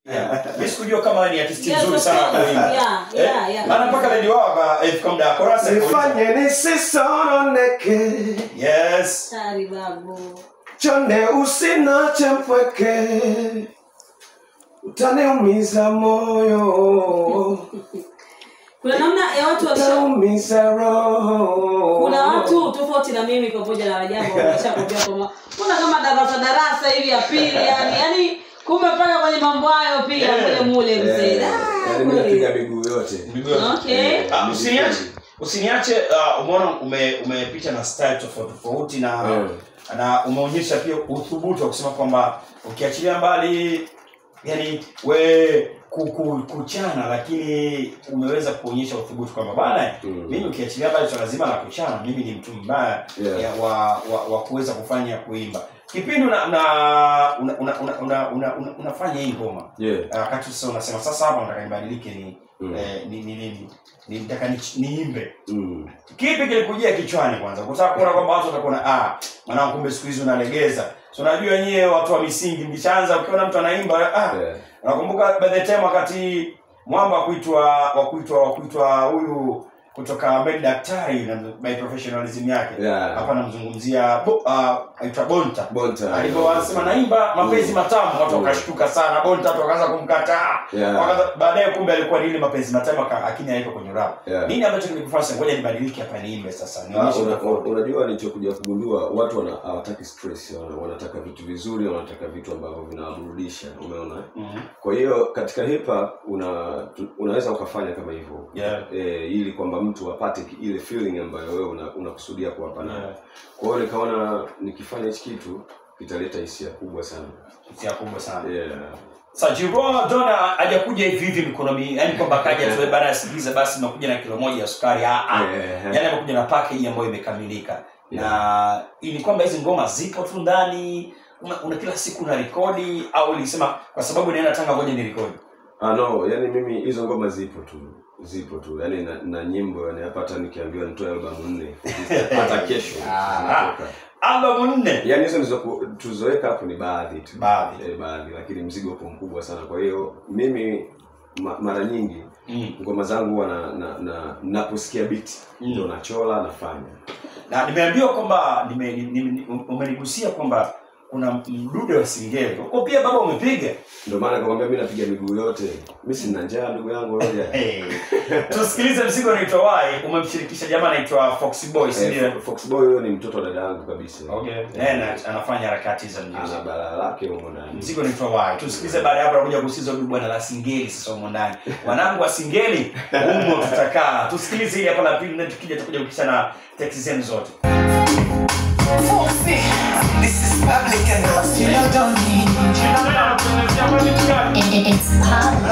Mimi sikujua kama ni artist nzuri sana kuimba. Yeah. Maana mpaka Lady Wawa kama chorus nifanye nisisononeke. Yes. Sari babu. Chonde usinache mpweke. Utaniumiza moyo. Kuna namna ya watu utaumiza roho. Kuna watu tofauti na mimi pamoja na Rajabu wameshakwambia kwamba kuna kama darasa hivi ya pili yani kumbe paka kwenye mambo hayo pia mule mzee. Yaani mimi napiga miguu yote. Okay. Usiniache umeona umepita na style tofauti na umeonyesha pia uthubutu wa kusema kwamba ukiachilia mbali yani we kuchana lakini umeweza kuonyesha uthubutu kwamba bana mimi ukiachilia mbali swala zima la kuchana mimi ni mtu mbaya wa kuweza kufanya kuimba. Kipindi unafanya hii ngoma. Wakati sasa unasema sasa hapa nataka nibadilike ni nataka niimbe. Kipi kilikujia kichwani kwanza? Kutaka kuona kwamba watu watakuona mwanangu kumbe siku hizi unalegeza. So unajua nyewe watu wa misingi mkianza ukiona mtu anaimba nakumbuka by the time wakati mwamba kuitwa huyu kutoka Med Daktari na by professionalism yake hapa namzungumzia aitwa Bonta aliposema naimba mapenzi matamu watu wakashtuka sana. Bonta wakaanza kumkataa baadaye kumbe alikuwa ni ile mapenzi matamu akini anaitwa kwenye rap. Nini ambacho kilikufanya ngoja nibadilike hapa niimbe sasa unajua nilichokuja kugundua watu hawataki stress, wanataka vitu vizuri, wanataka vitu ambavyo vinawaburudisha, umeona. Kwa hiyo katika hip hop unaweza ukafanya kama hivyo ili kwamba mtu apate ile feeling ambayo wewe unakusudia kuwapa nayo. Kwa hiyo nikaona nikifanya hichi kitu kitaleta hisia kubwa sana. Sasa Jiroa Dona hajakuja hivi mikonomi yani kwamba kaja tu baada ya sikiza basi nakuja na kilo moja ya sukari yani amekuja na package ambayo imekamilika. Na ili kwamba hizo ngoma zipo tu ndani una kila siku na rekodi au ulisema kwa sababu naenda Tanga ngoja ni rekodi. No, yani mimi hizo ngoma zipo tu yani na nyimbo yani hata nikiambiwa nitoe album 4 hata kesho natoka album 4. Yani hizo tuzoeka hapo ni baadhi lakini mzigo upo mkubwa sana. Kwa hiyo mimi mara nyingi ngoma zangu huwa naposikia beat ndio nachola nafanya. Na nimeambiwa kwamba umenigusia kwamba kuna mdude wa Singeli. Kwa pia baba umepiga. Ndio maana nakwambia mimi napiga miguu yote. Mimi sina njaa ndugu yangu roja. Tusikilize mzigo unaitwa Why. Umemshirikisha jamaa anaitwa Fox Boy, si ndio? Fox Boy huyo ni mtoto wa dada yangu kabisa. Anafanya harakati za muziki. Ana balaa lake huko ndani. Mzigo unaitwa Why. Tusikilize baada ya hapo kuja kusikiza bwana la Singeli sasa huko ndani. Wanangu wa Singeli humo tutakaa. Tusikilize hili hapa la pili na tukija tukuja kukishana text zenu zote. This is public and you don't need. It's public.